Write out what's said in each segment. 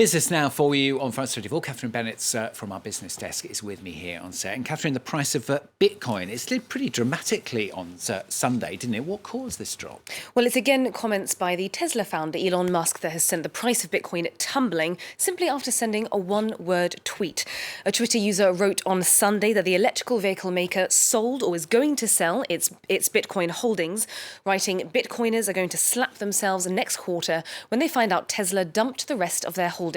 Business now for you on France 24. Catherine Bennett from our business desk is with me here on set. And Catherine, the price of Bitcoin, it slid pretty dramatically on Sunday, didn't it? What caused this drop? Well, it's again comments by the Tesla founder Elon Musk that has sent the price of Bitcoin tumbling simply after sending a one-word tweet. A Twitter user wrote on Sunday that the electrical vehicle maker sold or is going to sell its Bitcoin holdings, writing, "Bitcoiners are going to slap themselves next quarter when they find out Tesla dumped the rest of their holdings."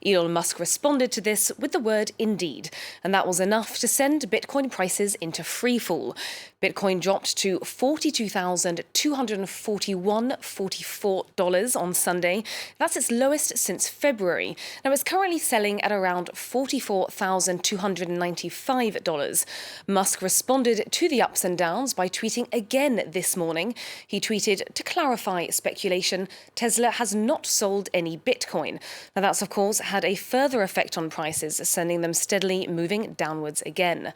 Elon Musk responded to this with the word "indeed," and that was enough to send Bitcoin prices into free fall. Bitcoin dropped to $42,241.44 on Sunday. That's its lowest since February. Now, it's currently selling at around $44,295. Musk responded to the ups and downs by tweeting again this morning. He tweeted, "To clarify speculation, Tesla has not sold any Bitcoin." Now, that's, of course, had a further effect on prices, sending them steadily moving downwards again.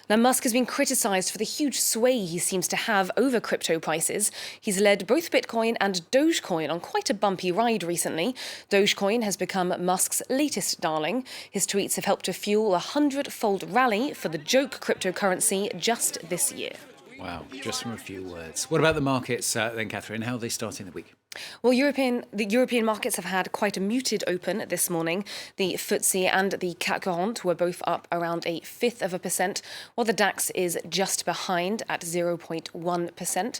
Now, Musk has been criticised for the huge sway he seems to have over crypto prices. He's led both Bitcoin and Dogecoin on quite a bumpy ride recently. Dogecoin has become Musk's latest darling. His tweets have helped to fuel a 100-fold rally for the joke cryptocurrency just this year. Wow, just from a few words. What about the markets then, Catherine? How are they starting the week? Well, the European markets have had quite a muted open this morning. The FTSE and the CAC 40 were both up around 0.1%, while the DAX is just behind at 0.1%.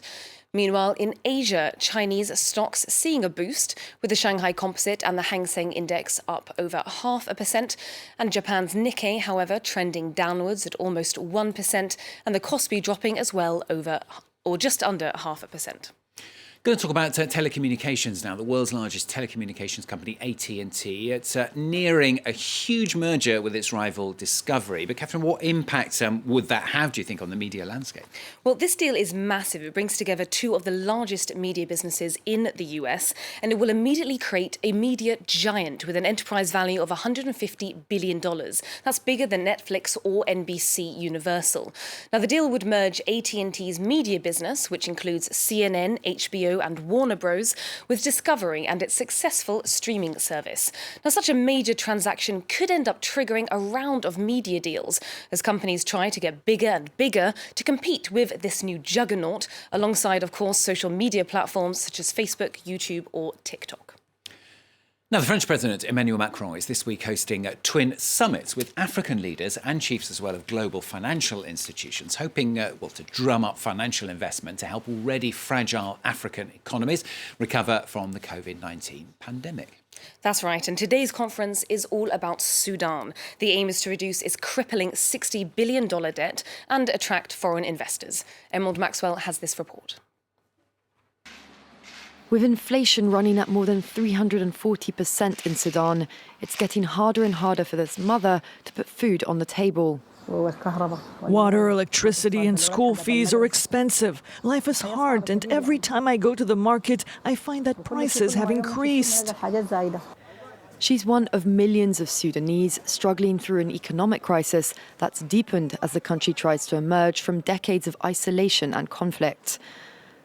Meanwhile, in Asia, Chinese stocks seeing a boost, with the Shanghai Composite and the Hang Seng Index up over 0.5%, and Japan's Nikkei, however, trending downwards at almost 1%, and the Kospi dropping as well over or just under 0.5%. Going to talk about telecommunications now. The world's largest telecommunications company, AT&T, it's nearing a huge merger with its rival Discovery. But Catherine, what impact would that have, do you think, on the media landscape? Well, this deal is massive. It brings together two of the largest media businesses in the US, and it will immediately create a media giant with an enterprise value of $150 billion. That's bigger than Netflix or NBC Universal. Now, the deal would merge AT&T's media business, which includes CNN, HBO, and Warner Bros., with Discovery and its successful streaming service. Now, such a major transaction could end up triggering a round of media deals as companies try to get bigger and bigger to compete with this new juggernaut, alongside, of course, social media platforms such as Facebook, YouTube, or TikTok. Now, the French President, Emmanuel Macron, is this week hosting twin summits with African leaders and chiefs as well of global financial institutions, hoping to drum up financial investment to help already fragile African economies recover from the COVID-19 pandemic. That's right, and today's conference is all about Sudan. The aim is to reduce its crippling $60 billion debt and attract foreign investors. Emerald Maxwell has this report. With inflation running at more than 340% in Sudan, it's getting harder and harder for this mother to put food on the table. Water, electricity, and school fees are expensive. Life is hard, and every time I go to the market, I find that prices have increased. She's one of millions of Sudanese struggling through an economic crisis that's deepened as the country tries to emerge from decades of isolation and conflict.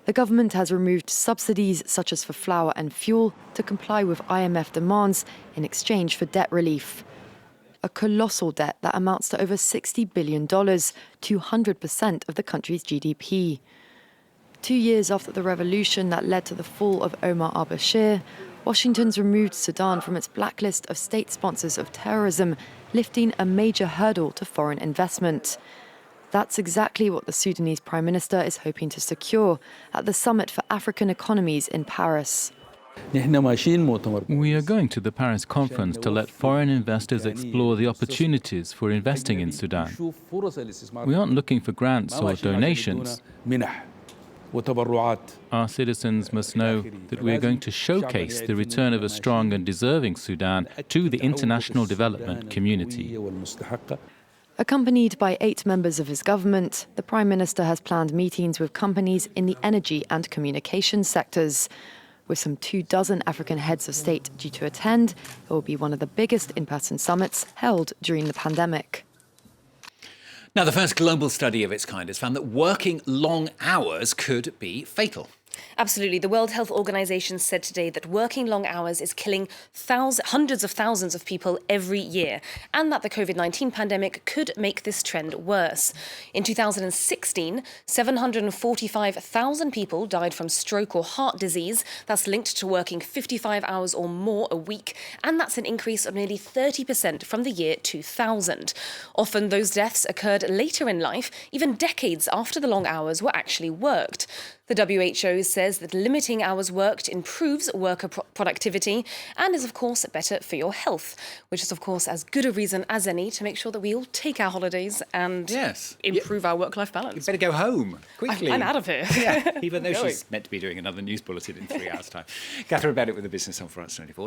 The government has removed subsidies such as for flour and fuel to comply with IMF demands in exchange for debt relief. A colossal debt that amounts to over $60 billion, 200% of the country's GDP. 2 years after the revolution that led to the fall of Omar al-Bashir, Washington's removed Sudan from its blacklist of state sponsors of terrorism, lifting a major hurdle to foreign investment. That's exactly what the Sudanese Prime Minister is hoping to secure at the Summit for African Economies in Paris. We are going to the Paris conference to let foreign investors explore the opportunities for investing in Sudan. We aren't looking for grants or donations. Our citizens must know that we are going to showcase the return of a strong and deserving Sudan to the international development community. Accompanied by 8 members of his government, the Prime Minister has planned meetings with companies in the energy and communications sectors. With some 24 African heads of state due to attend, it will be one of the biggest in-person summits held during the pandemic. Now, the first global study of its kind has found that working long hours could be fatal. Absolutely. The World Health Organization said today that working long hours is killing hundreds of thousands of people every year, and that the COVID-19 pandemic could make this trend worse. In 2016, 745,000 people died from stroke or heart disease. That's linked to working 55 hours or more a week, and that's an increase of nearly 30% from the year 2000. Often those deaths occurred later in life, even decades after the long hours were actually worked. The WHO says that limiting hours worked improves worker productivity and is, of course, better for your health, which is, of course, as good a reason as any to make sure that we all take our holidays and improve our work-life balance. You better go home quickly. I'm out of here. Yeah, even though she's meant to be doing another news bulletin in 3 hours' time. Catherine Bennett with the Business on France 24.